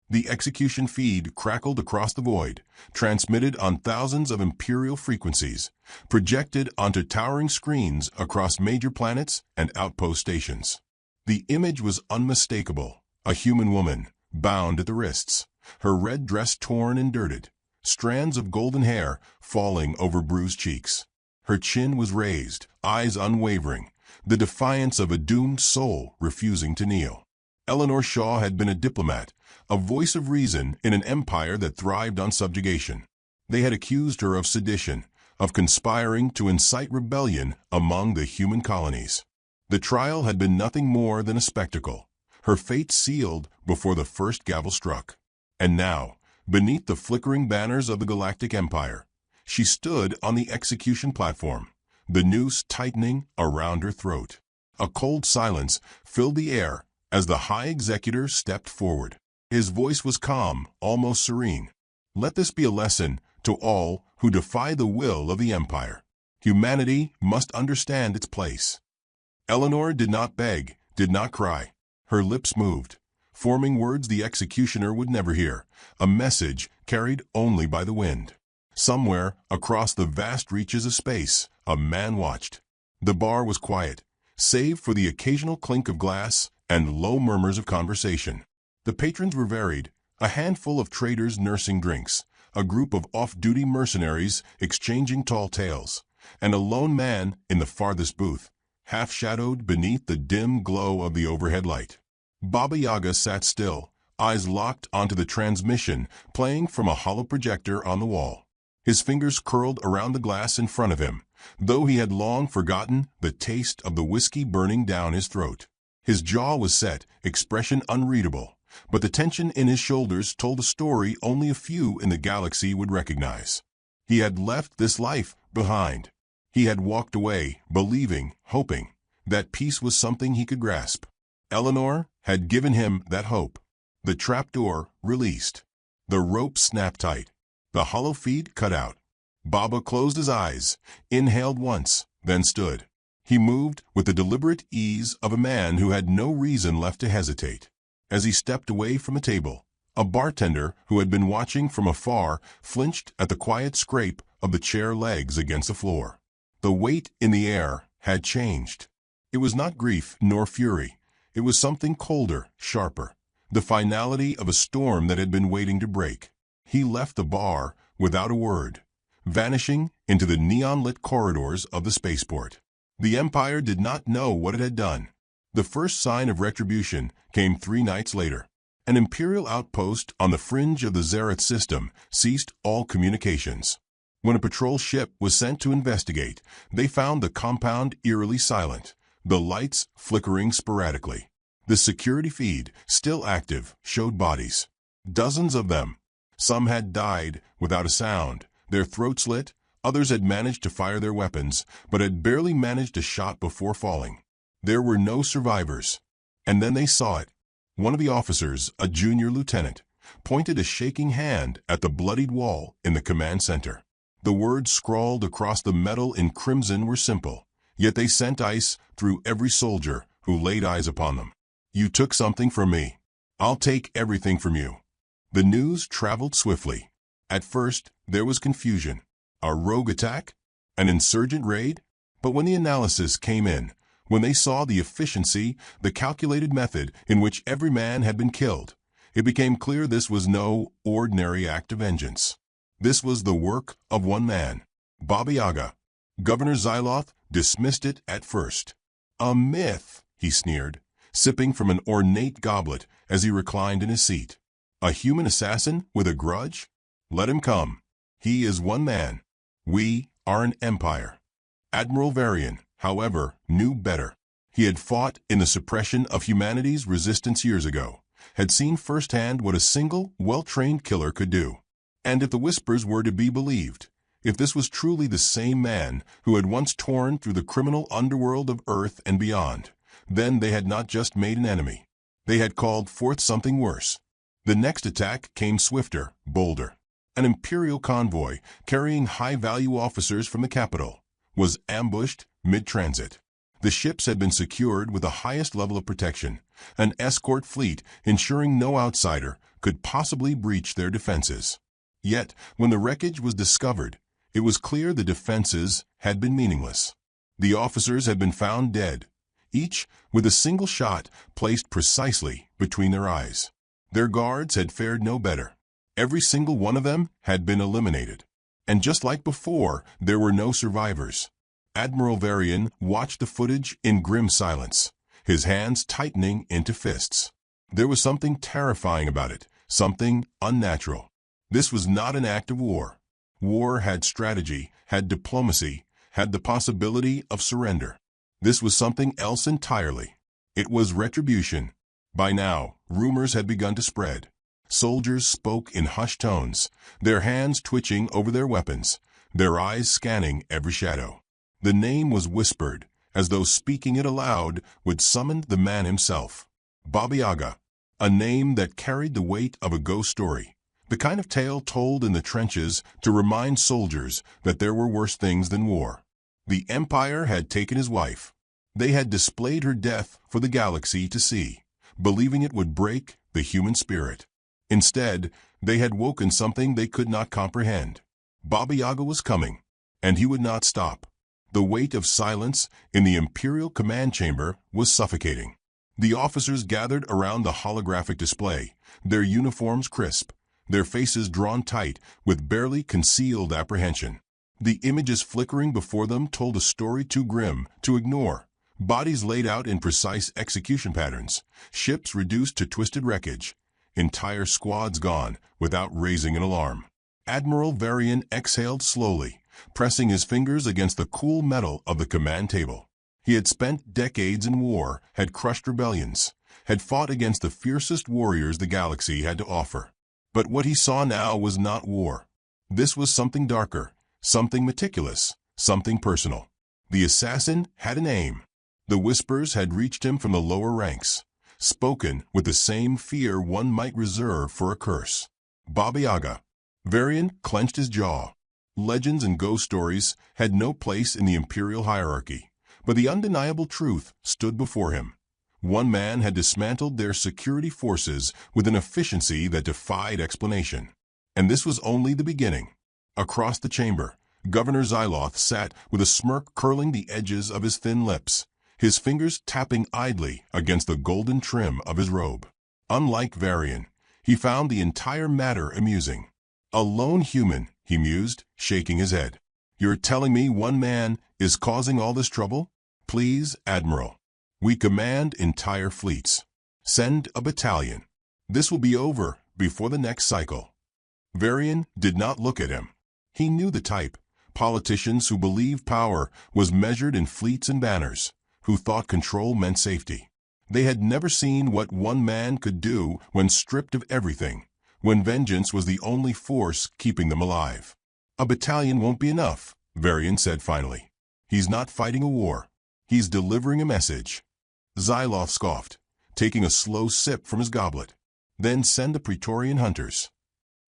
The execution feed crackled across the void, transmitted on thousands of imperial frequencies, projected onto towering screens across major planets and outpost stations. The image was unmistakable: a human woman, bound at the wrists, her red dress torn and dirted, strands of golden hair falling over bruised cheeks. Her chin was raised, eyes unwavering, the defiance of a doomed soul refusing to kneel. Eleanor Shaw had been a diplomat, a voice of reason in an empire that thrived on subjugation. They had accused her of sedition, of conspiring to incite rebellion among the human colonies. The trial had been nothing more than a spectacle, her fate sealed before the first gavel struck. And now, beneath the flickering banners of the Galactic Empire, she stood on the execution platform, the noose tightening around her throat. A cold silence filled the air as the High Executor stepped forward. His voice was calm, almost serene. Let this be a lesson to all who defy the will of the Empire. Humanity must understand its place. Eleanor did not beg, did not cry. Her lips moved, forming words the executioner would never hear, a message carried only by the wind. Somewhere across the vast reaches of space, a man watched. The bar was quiet, save for the occasional clink of glass and low murmurs of conversation. The patrons were varied: a handful of traders nursing drinks, a group of off-duty mercenaries exchanging tall tales, and a lone man in the farthest booth, half-shadowed beneath the dim glow of the overhead light. Baba Yaga sat still, eyes locked onto the transmission playing from a hollow projector on the wall. His fingers curled around the glass in front of him, though he had long forgotten the taste of the whiskey burning down his throat. His jaw was set, expression unreadable, but the tension in his shoulders told a story only a few in the galaxy would recognize. He had left this life behind. He had walked away, believing, hoping, that peace was something he could grasp. Eleanor had given him that hope. The trapdoor released. The rope snapped tight. The hollow feed cut out. Baba closed his eyes, inhaled once, then stood. He moved with the deliberate ease of a man who had no reason left to hesitate. As he stepped away from a table, a bartender who had been watching from afar flinched at the quiet scrape of the chair legs against the floor. The weight in the air had changed. It was not grief nor fury. It was something colder, sharper, the finality of a storm that had been waiting to break. He left the bar without a word, vanishing into the neon-lit corridors of the spaceport. The Empire did not know what it had done. The first sign of retribution came 3 nights later. An Imperial outpost on the fringe of the Zerath system ceased all communications. When a patrol ship was sent to investigate, they found the compound eerily silent, the lights flickering sporadically. The security feed, still active, showed bodies. Dozens of them. Some had died without a sound, their throats slit. Others had managed to fire their weapons, but had barely managed a shot before falling. There were no survivors. And then they saw it. One of the officers, a junior lieutenant, pointed a shaking hand at the bloodied wall in the command center. The words scrawled across the metal in crimson were simple, yet they sent ice through every soldier who laid eyes upon them. "You took something from me. I'll take everything from you." The news traveled swiftly. At first, there was confusion. A rogue attack? An insurgent raid? But when the analysis came in, when they saw the efficiency, the calculated method in which every man had been killed, it became clear this was no ordinary act of vengeance. This was the work of one man, Baba Yaga. Governor Xyloth dismissed it at first. "A myth," he sneered, sipping from an ornate goblet as he reclined in his seat. "A human assassin with a grudge? Let him come. He is one man. We are an empire." Admiral Varian, however, knew better. He had fought in the suppression of humanity's resistance years ago, had seen firsthand what a single, well-trained killer could do. And if the whispers were to be believed, if this was truly the same man who had once torn through the criminal underworld of Earth and beyond, then they had not just made an enemy. They had called forth something worse. The next attack came swifter, bolder. An Imperial convoy, carrying high-value officers from the capital, was ambushed mid-transit. The ships had been secured with the highest level of protection, an escort fleet ensuring no outsider, could possibly breach their defenses. Yet, when the wreckage was discovered, it was clear the defenses had been meaningless. The officers had been found dead, each with a single shot placed precisely between their eyes. Their guards had fared no better. Every single one of them had been eliminated. And just like before, there were no survivors. Admiral Varian watched the footage in grim silence, his hands tightening into fists. There was something terrifying about it, something unnatural. This was not an act of war. War had strategy, had diplomacy, had the possibility of surrender. This was something else entirely. It was retribution. By now, rumors had begun to spread. Soldiers spoke in hushed tones, their hands twitching over their weapons, their eyes scanning every shadow. The name was whispered, as though speaking it aloud would summon the man himself. Baba Yaga, a name that carried the weight of a ghost story, the kind of tale told in the trenches to remind soldiers that there were worse things than war. The Empire had taken his wife. They had displayed her death for the galaxy to see, believing it would break the human spirit. Instead, they had woken something they could not comprehend. Baba Yaga was coming, and he would not stop. The weight of silence in the Imperial command chamber was suffocating. The officers gathered around the holographic display, their uniforms crisp, their faces drawn tight with barely concealed apprehension. The images flickering before them told a story too grim to ignore. Bodies laid out in precise execution patterns, ships reduced to twisted wreckage, entire squads gone without raising an alarm. Admiral Varian exhaled slowly, pressing his fingers against the cool metal of the command table. He had spent decades in war, had crushed rebellions, had fought against the fiercest warriors the galaxy had to offer. But what he saw now was not war. This was something darker, something meticulous, something personal. The assassin had an aim. The whispers had reached him from the lower ranks, spoken with the same fear one might reserve for a curse. Baba Yaga. Varian clenched his jaw. Legends and ghost stories had no place in the imperial hierarchy, but the undeniable truth stood before him. One man had dismantled their security forces with an efficiency that defied explanation. And this was only the beginning. Across the chamber, Governor Xyloth sat with a smirk curling the edges of his thin lips, his fingers tapping idly against the golden trim of his robe. Unlike Varian, he found the entire matter amusing. A lone human, he mused, shaking his head. You're telling me one man is causing all this trouble? Please, Admiral. We command entire fleets. Send a battalion. This will be over before the next cycle. Varian did not look at him. He knew the type. Politicians who believed power was measured in fleets and banners, who thought control meant safety. They had never seen what one man could do when stripped of everything, when vengeance was the only force keeping them alive. A battalion won't be enough, Varian said finally. He's not fighting a war. He's delivering a message. Xyloth scoffed, taking a slow sip from his goblet. Then send the Praetorian hunters.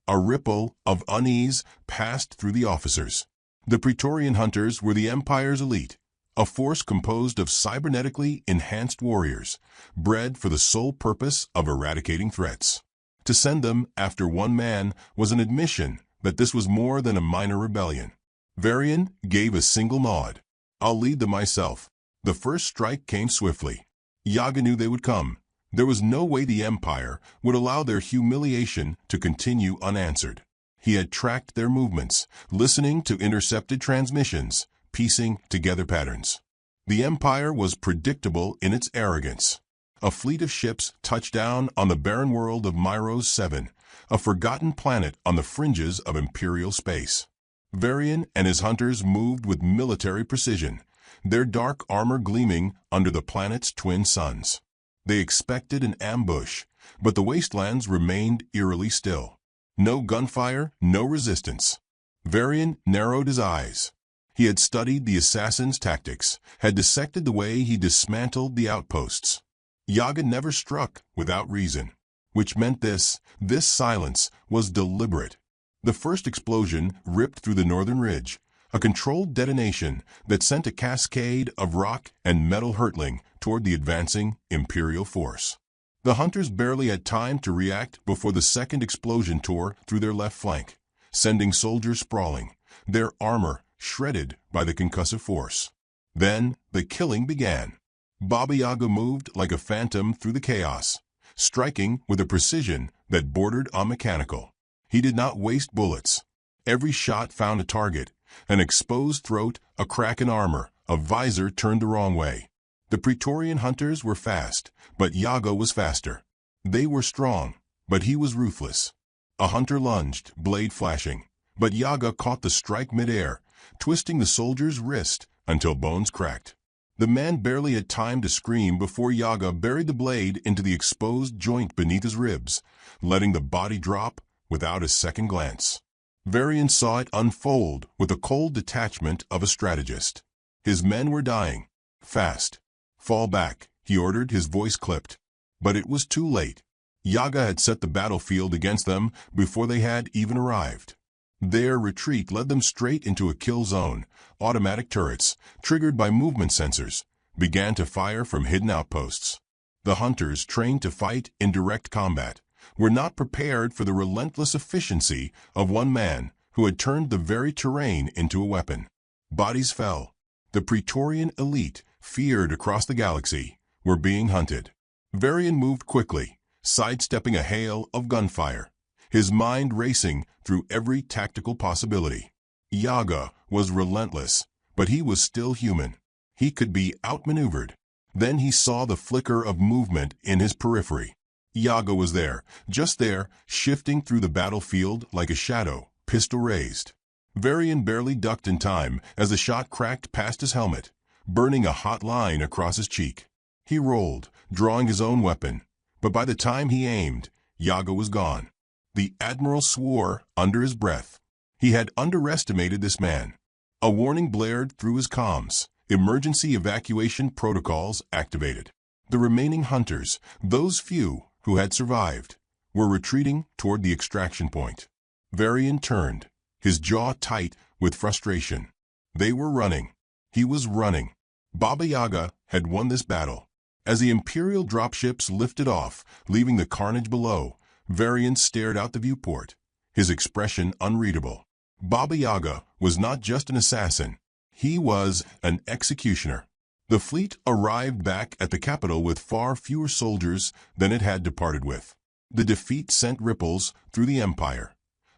A ripple of unease passed through the officers. The Praetorian hunters were the Empire's elite, a force composed of cybernetically enhanced warriors, bred for the sole purpose of eradicating threats. To send them after one man was an admission that this was more than a minor rebellion. Varian gave a single nod. I'll lead them myself. The first strike came swiftly. Yaga knew they would come. There was no way the Empire would allow their humiliation to continue unanswered. He had tracked their movements, listening to intercepted transmissions, piecing together patterns. The Empire was predictable in its arrogance. A fleet of ships touched down on the barren world of Myros 7, a forgotten planet on the fringes of imperial space. Varian and his hunters moved with military precision, their dark armor gleaming under the planet's twin suns. They expected an ambush, but the wastelands remained eerily still. No gunfire, no resistance. Varian narrowed his eyes. He had studied the assassin's tactics, had dissected the way he dismantled the outposts. Yaga never struck without reason, which meant this silence was deliberate. The first explosion ripped through the northern ridge, a controlled detonation that sent a cascade of rock and metal hurtling toward the advancing Imperial force. The hunters barely had time to react before the second explosion tore through their left flank, sending soldiers sprawling, their armor shredded by the concussive force. Then the killing began. Baba Yaga moved like a phantom through the chaos, striking with a precision that bordered on mechanical. He did not waste bullets. Every shot found a target, an exposed throat, a crack in armor, a visor turned the wrong way. The Praetorian hunters were fast, but Yaga was faster. They were strong, but he was ruthless. A hunter lunged, blade flashing, but Yaga caught the strike midair, twisting the soldier's wrist until bones cracked. The man barely had time to scream before Yaga buried the blade into the exposed joint beneath his ribs, letting the body drop without a second glance. Varian saw it unfold with the cold detachment of a strategist. His men were dying. Fast. Fall back, he ordered, his voice clipped. But it was too late. Yaga had set the battlefield against them before they had even arrived. Their retreat led them straight into a kill zone. Automatic turrets, triggered by movement sensors, began to fire from hidden outposts. The hunters, trained to fight in direct combat, were not prepared for the relentless efficiency of one man who had turned the very terrain into a weapon. Bodies fell. The Praetorian elite, feared across the galaxy, were being hunted. Varian moved quickly, sidestepping a hail of gunfire, his mind racing through every tactical possibility. Yaga was relentless, but he was still human. He could be outmaneuvered. Then he saw the flicker of movement in his periphery. Yaga was there, just there, shifting through the battlefield like a shadow, pistol raised. Varian barely ducked in time as the shot cracked past his helmet, burning a hot line across his cheek. He rolled, drawing his own weapon, but by the time he aimed, Yaga was gone. The Admiral swore under his breath. He had underestimated this man. A warning blared through his comms. Emergency evacuation protocols activated. The remaining hunters, those few who had survived, were retreating toward the extraction point. Varian turned, his jaw tight with frustration. They were running. He was running. Baba Yaga had won this battle. As the Imperial dropships lifted off, leaving the carnage below, Varian stared out the viewport, his expression unreadable. Baba Yaga was not just an assassin. He was an executioner. The fleet arrived back at the capital with far fewer soldiers than it had departed with. The defeat sent ripples through the empire,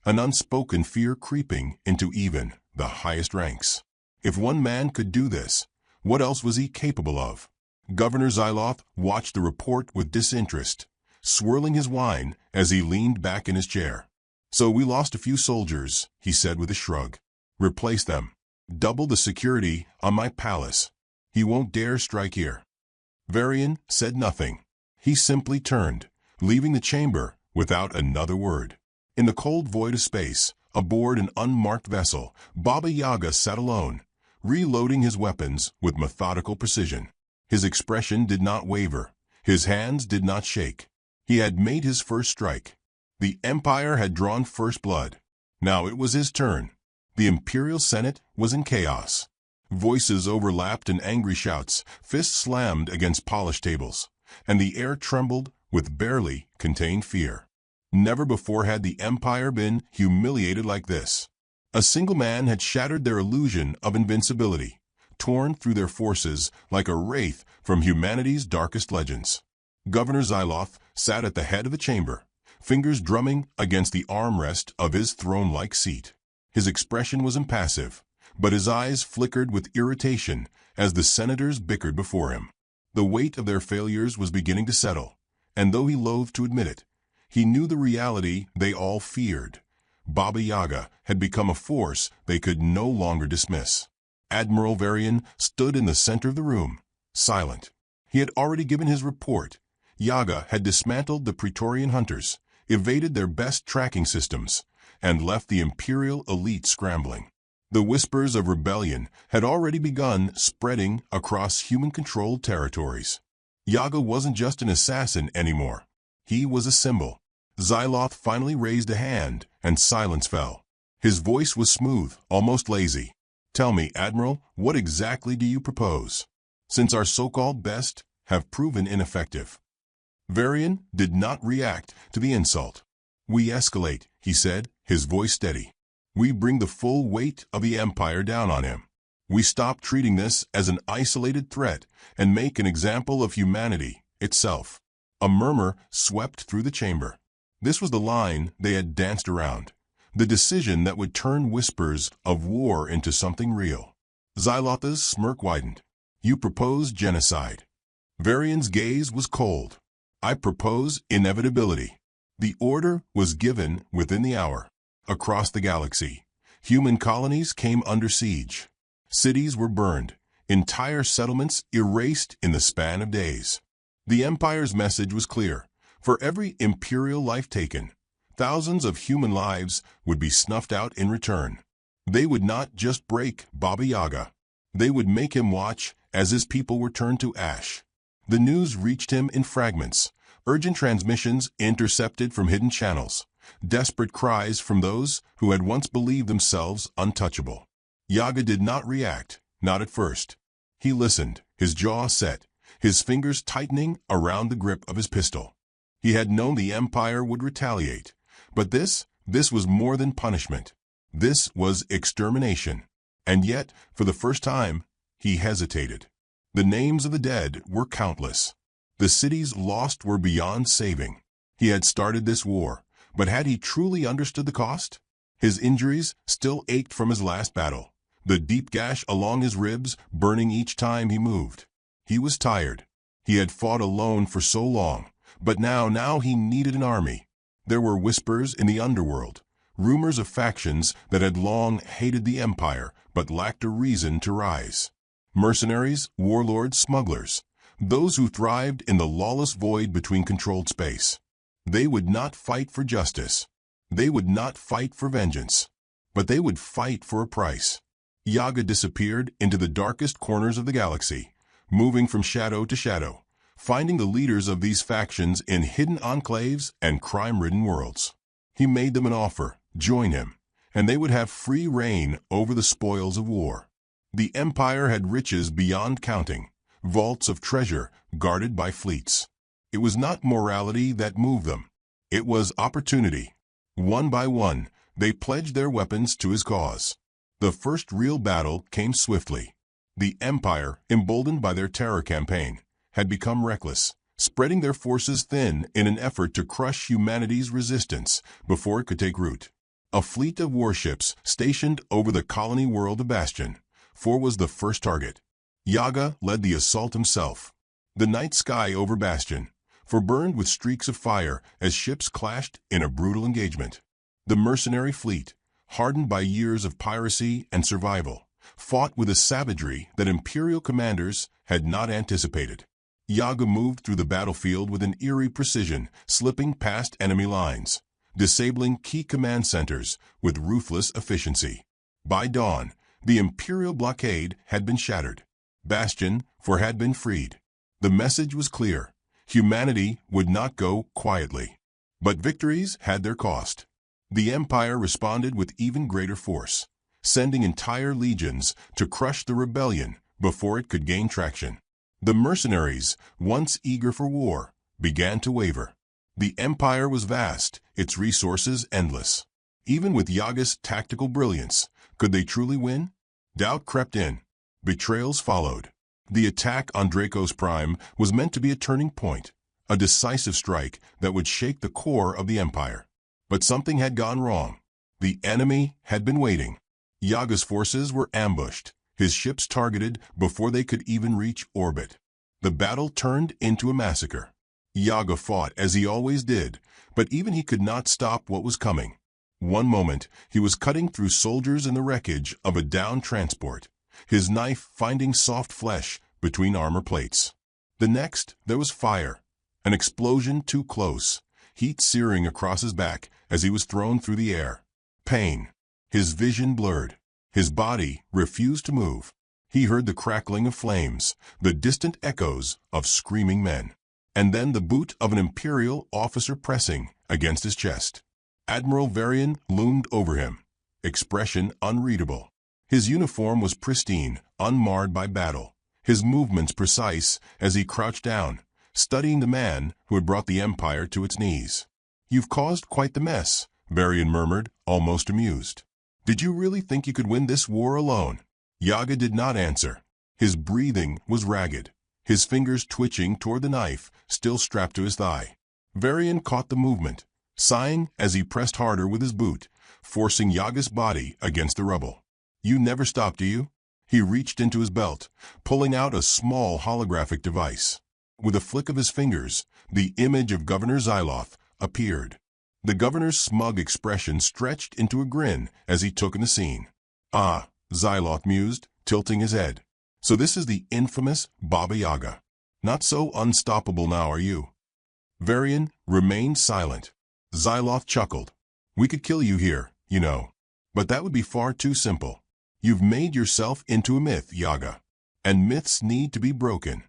an unspoken fear creeping into even the highest ranks. If one man could do this, what else was he capable of? Governor Zyloth watched the report with disinterest, swirling his wine as he leaned back in his chair. "So we lost a few soldiers," he said with a shrug. "Replace them. Double the security on my palace. He won't dare strike here." Varian said nothing. He simply turned, leaving the chamber without another word. In the cold void of space, aboard an unmarked vessel, Baba Yaga sat alone, reloading his weapons with methodical precision. His expression did not waver. His hands did not shake. He had made his first strike. The Empire had drawn first blood. Now it was his turn. The Imperial Senate was in chaos. Voices overlapped in angry shouts, fists slammed against polished tables, and the air trembled with barely contained fear. Never before had the Empire been humiliated like this. A single man had shattered their illusion of invincibility, torn through their forces like a wraith from humanity's darkest legends. Governor Zyloth sat at the head of the chamber, fingers drumming against the armrest of his throne-like seat. His expression was impassive, but his eyes flickered with irritation as the senators bickered before him. The weight of their failures was beginning to settle, and though he loathed to admit it, he knew the reality they all feared. Baba Yaga had become a force they could no longer dismiss. Admiral Varian stood in the center of the room, silent. He had already given his report. Yaga had dismantled the Praetorian hunters, evaded their best tracking systems, and left the Imperial elite scrambling. The whispers of rebellion had already begun spreading across human-controlled territories. Yaga wasn't just an assassin anymore. He was a symbol. Zyloth finally raised a hand, and silence fell. His voice was smooth, almost lazy. "Tell me, Admiral, what exactly do you propose, since our so-called best have proven ineffective?" Varian did not react to the insult. "We escalate," he said, his voice steady. "We bring the full weight of the Empire down on him. We stop treating this as an isolated threat and make an example of humanity itself." A murmur swept through the chamber. This was the line they had danced around, the decision that would turn whispers of war into something real. Xylotha's smirk widened. "You propose genocide." Varian's gaze was cold. "I propose inevitability." The order was given within the hour. Across the galaxy, human colonies came under siege. Cities were burned, entire settlements erased in the span of days. The Empire's message was clear. For every Imperial life taken, thousands of human lives would be snuffed out in return. They would not just break Baba Yaga. They would make him watch as his people were turned to ash. The news reached him in fragments, urgent transmissions intercepted from hidden channels, desperate cries from those who had once believed themselves untouchable. Yaga did not react, not at first. He listened, his jaw set, his fingers tightening around the grip of his pistol. He had known the Empire would retaliate, but this was more than punishment. This was extermination. And yet, for the first time, he hesitated. The names of the dead were countless. The cities lost were beyond saving. He had started this war, but had he truly understood the cost? His injuries still ached from his last battle, the deep gash along his ribs burning each time he moved. He was tired. He had fought alone for so long, but now he needed an army. There were whispers in the underworld, rumors of factions that had long hated the Empire but lacked a reason to rise. Mercenaries, warlords, smugglers, those who thrived in the lawless void between controlled space. They would not fight for justice. They would not fight for vengeance. But they would fight for a price. Yaga disappeared into the darkest corners of the galaxy, moving from shadow to shadow, finding the leaders of these factions in hidden enclaves and crime-ridden worlds. He made them an offer: join him, and they would have free reign over the spoils of war. The Empire had riches beyond counting, vaults of treasure guarded by fleets. It was not morality that moved them. It was opportunity. One by one, they pledged their weapons to his cause. The first real battle came swiftly. The Empire, emboldened by their terror campaign, had become reckless, spreading their forces thin in an effort to crush humanity's resistance before it could take root. A fleet of warships stationed over the colony world of Bastion, 4 was the first target. Yaga led the assault himself. The night sky over Bastion, 4 burned with streaks of fire as ships clashed in a brutal engagement. The mercenary fleet, hardened by years of piracy and survival, fought with a savagery that Imperial commanders had not anticipated. Yaga moved through the battlefield with an eerie precision, slipping past enemy lines, disabling key command centers with ruthless efficiency. By dawn, the Imperial blockade had been shattered. Bastion 4 had been freed. The message was clear: humanity would not go quietly. But victories had their cost. The Empire responded with even greater force, sending entire legions to crush the rebellion before it could gain traction. The mercenaries, once eager for war, began to waver. The Empire was vast, its resources endless. Even with Yaga's tactical brilliance, could they truly win? Doubt crept in. Betrayals followed. The attack on Draco's Prime was meant to be a turning point, a decisive strike that would shake the core of the Empire. But something had gone wrong. The enemy had been waiting. Yaga's forces were ambushed, his ships targeted before they could even reach orbit. The battle turned into a massacre. Yaga fought as he always did, but even he could not stop what was coming. One moment, he was cutting through soldiers in the wreckage of a downed transport, his knife finding soft flesh between armor plates. The next, there was fire, an explosion too close, heat searing across his back as he was thrown through the air. Pain. His vision blurred. His body refused to move. He heard the crackling of flames, the distant echoes of screaming men, and then the boot of an Imperial officer pressing against his chest. Admiral Varian loomed over him, expression unreadable. His uniform was pristine, unmarred by battle, his movements precise as he crouched down, studying the man who had brought the Empire to its knees. "You've caused quite the mess," Varian murmured, almost amused. "Did you really think you could win this war alone?" Yaga did not answer. His breathing was ragged, his fingers twitching toward the knife still strapped to his thigh. Varian caught the movement, sighing as he pressed harder with his boot, forcing Yaga's body against the rubble. "You never stop, do you?" He reached into his belt, pulling out a small holographic device. With a flick of his fingers, the image of Governor Xyloth appeared. The governor's smug expression stretched into a grin as he took in the scene. "Ah," Xyloth mused, tilting his head. "So this is the infamous Baba Yaga. Not so unstoppable now, are you?" Varian remained silent. Xyloth chuckled. "We could kill you here, you know. But that would be far too simple. You've made yourself into a myth, Yaga. And myths need to be broken."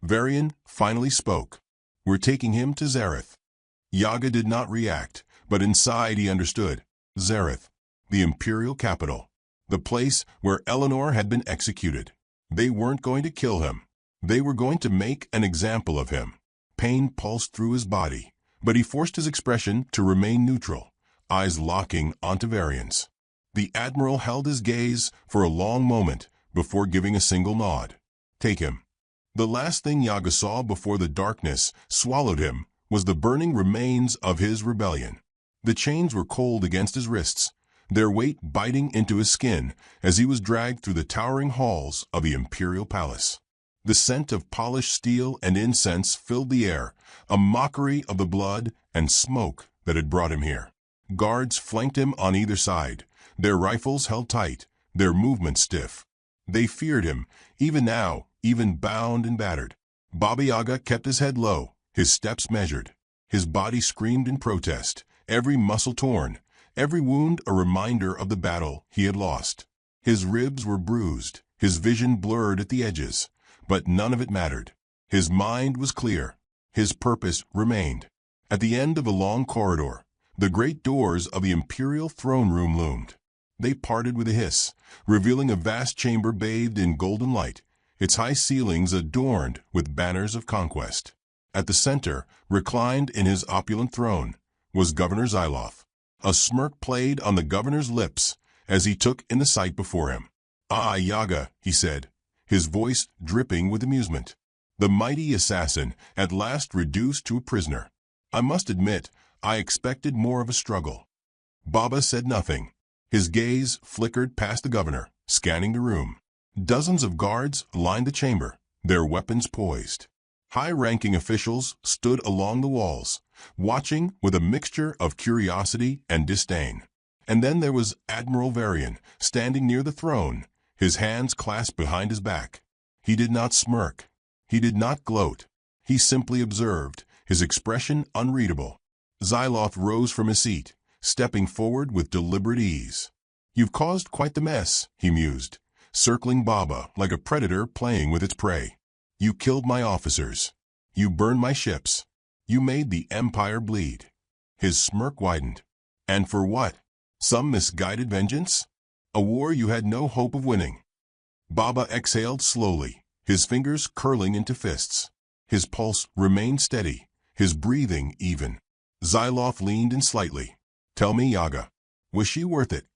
Varian finally spoke. "We're taking him to Zareth." Yaga did not react, but inside he understood. Zareth, the imperial capital. The place where Eleanor had been executed. They weren't going to kill him. They were going to make an example of him. Pain pulsed through his body, but he forced his expression to remain neutral, eyes locking onto Varian's. The Admiral held his gaze for a long moment before giving a single nod. "Take him." The last thing Yaga saw before the darkness swallowed him was the burning remains of his rebellion. The chains were cold against his wrists, their weight biting into his skin as he was dragged through the towering halls of the Imperial Palace. The scent of polished steel and incense filled the air, a mockery of the blood and smoke that had brought him here. Guards flanked him on either side, their rifles held tight, their movements stiff. They feared him, even now, even bound and battered. Baba Yaga kept his head low, his steps measured. His body screamed in protest, every muscle torn, every wound a reminder of the battle he had lost. His ribs were bruised, his vision blurred at the edges, but none of it mattered. His mind was clear. His purpose remained. At the end of a long corridor, the great doors of the Imperial throne room loomed. They parted with a hiss, revealing a vast chamber bathed in golden light, its high ceilings adorned with banners of conquest. At the center, reclined in his opulent throne, was Governor Xyloth. A smirk played on the governor's lips as he took in the sight before him. "Ah, Yaga," he said, his voice dripping with amusement. The mighty assassin at last reduced to a prisoner. "I must admit, I expected more of a struggle." Baba said nothing. His gaze flickered past the governor, scanning the room. Dozens of guards lined the chamber, their weapons poised. High-ranking officials stood along the walls, watching with a mixture of curiosity and disdain. And then there was Admiral Varian, standing near the throne, his hands clasped behind his back. He did not smirk. He did not gloat. He simply observed, his expression unreadable. Xyloth rose from his seat, stepping forward with deliberate ease. "You've caused quite the mess," he mused, circling Baba like a predator playing with its prey. "You killed my officers. You burned my ships. You made the Empire bleed." His smirk widened. "And for what? Some misguided vengeance? A war you had no hope of winning." Baba exhaled slowly, his fingers curling into fists. His pulse remained steady, his breathing even. Xyloth leaned in slightly. "Tell me, Yaga, was she worth it?"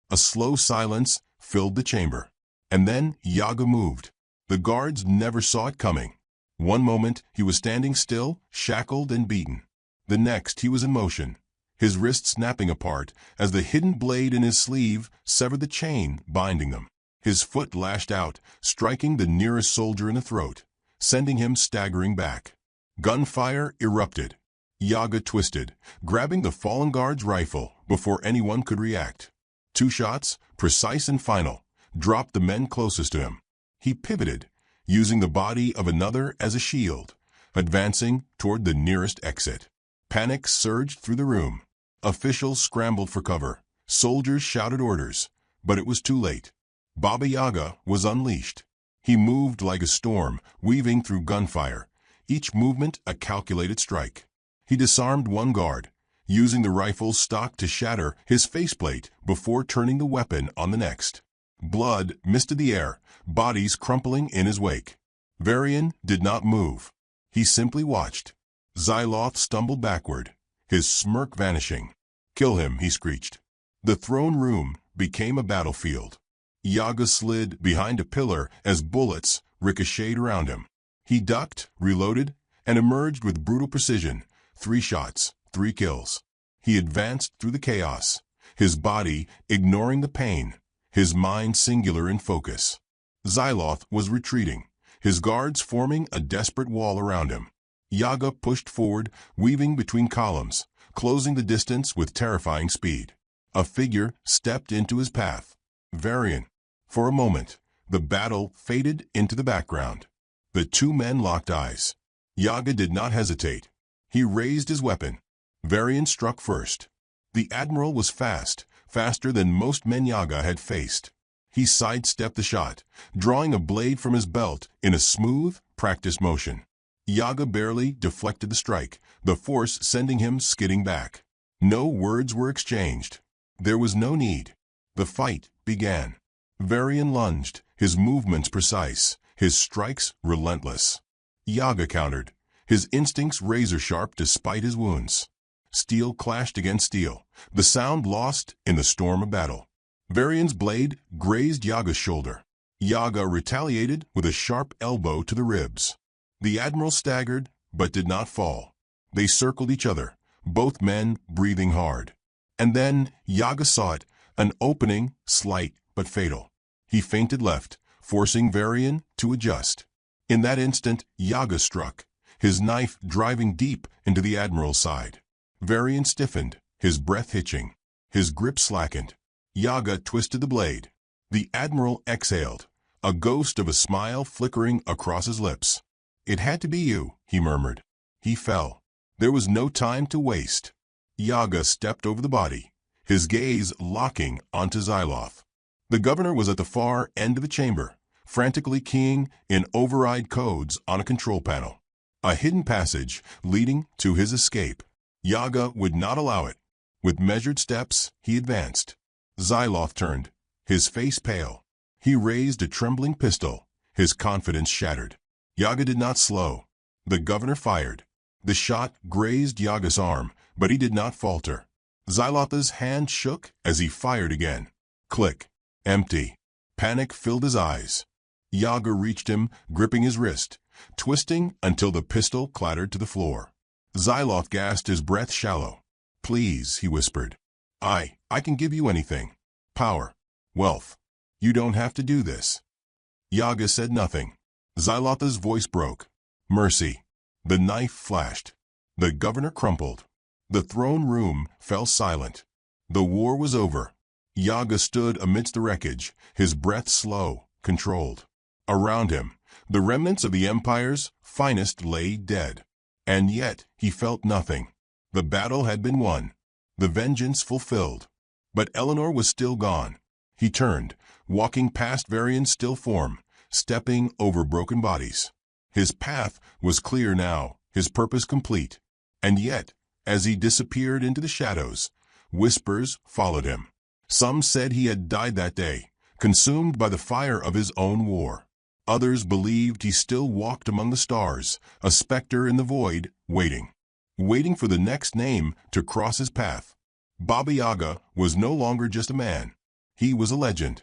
A slow silence filled the chamber. And then Yaga moved. The guards never saw it coming. One moment he was standing still, shackled and beaten. The next he was in motion, his wrist snapping apart as the hidden blade in his sleeve severed the chain binding them. His foot lashed out, striking the nearest soldier in the throat, sending him staggering back. Gunfire erupted. Yaga twisted, grabbing the fallen guard's rifle before anyone could react. 2 shots, precise and final, dropped the men closest to him. He pivoted, using the body of another as a shield, advancing toward the nearest exit. Panic surged through the room. Officials scrambled for cover. Soldiers shouted orders, but it was too late. Baba Yaga was unleashed. He moved like a storm, weaving through gunfire, each movement a calculated strike. He disarmed one guard, using the rifle's stock to shatter his faceplate before turning the weapon on the next. Blood misted the air, bodies crumpling in his wake. Varian did not move. He simply watched. Xyloth stumbled backward, his smirk vanishing. "Kill him," he screeched. The throne room became a battlefield. Yaga slid behind a pillar as bullets ricocheted around him. He ducked, reloaded, and emerged with brutal precision. 3 shots, 3 kills. He advanced through the chaos, his body ignoring the pain, his mind singular in focus. Xyloth was retreating, his guards forming a desperate wall around him. Yaga pushed forward, weaving between columns, closing the distance with terrifying speed. A figure stepped into his path. Varian. For a moment, the battle faded into the background. The 2 men locked eyes. Yaga did not hesitate. He raised his weapon. Varian struck first. The Admiral was fast, faster than most men Yaga had faced. He sidestepped the shot, drawing a blade from his belt in a smooth, practiced motion. Yaga barely deflected the strike, the force sending him skidding back. No words were exchanged. There was no need. The fight began. Varian lunged, his movements precise, his strikes relentless. Yaga countered, his instincts razor-sharp despite his wounds. Steel clashed against steel, the sound lost in the storm of battle. Varian's blade grazed Yaga's shoulder. Yaga retaliated with a sharp elbow to the ribs. The Admiral staggered, but did not fall. They circled each other, both men breathing hard. And then Yaga saw it, an opening, slight but fatal. He feinted left, forcing Varian to adjust. In that instant, Yaga struck, his knife driving deep into the Admiral's side. Varian stiffened, his breath hitching. His grip slackened. Yaga twisted the blade. The Admiral exhaled, a ghost of a smile flickering across his lips. "It had to be you," he murmured. He fell. There was no time to waste. Yaga stepped over the body, his gaze locking onto Xyloth. The governor was at the far end of the chamber, frantically keying in override codes on a control panel. A hidden passage leading to his escape. Yaga would not allow it. With measured steps, he advanced. Xyloth turned, his face pale. He raised a trembling pistol, his confidence shattered. Yaga did not slow. The governor fired. The shot grazed Yaga's arm, but he did not falter. Xyloth's hand shook as he fired again. Click. Empty. Panic filled his eyes. Yaga reached him, gripping his wrist, twisting until the pistol clattered to the floor. Xyloth gasped, his breath shallow. "Please," he whispered. I can give you anything. Power. Wealth. You don't have to do this." Yaga said nothing. Xyloth's voice broke. "Mercy." The knife flashed. The governor crumpled. The throne room fell silent. The war was over. Yaga stood amidst the wreckage, his breath slow, controlled. Around him, the remnants of the Empire's finest lay dead. And yet he felt nothing. The battle had been won, the vengeance fulfilled. But Eleanor was still gone. He turned, walking past Varian's still form, stepping over broken bodies. His path was clear now, his purpose complete. And yet, as he disappeared into the shadows, whispers followed him. Some said he had died that day, consumed by the fire of his own war. Others believed he still walked among the stars, a specter in the void, waiting for the next name to cross his path. Baba Yaga was no longer just a man. He was a legend,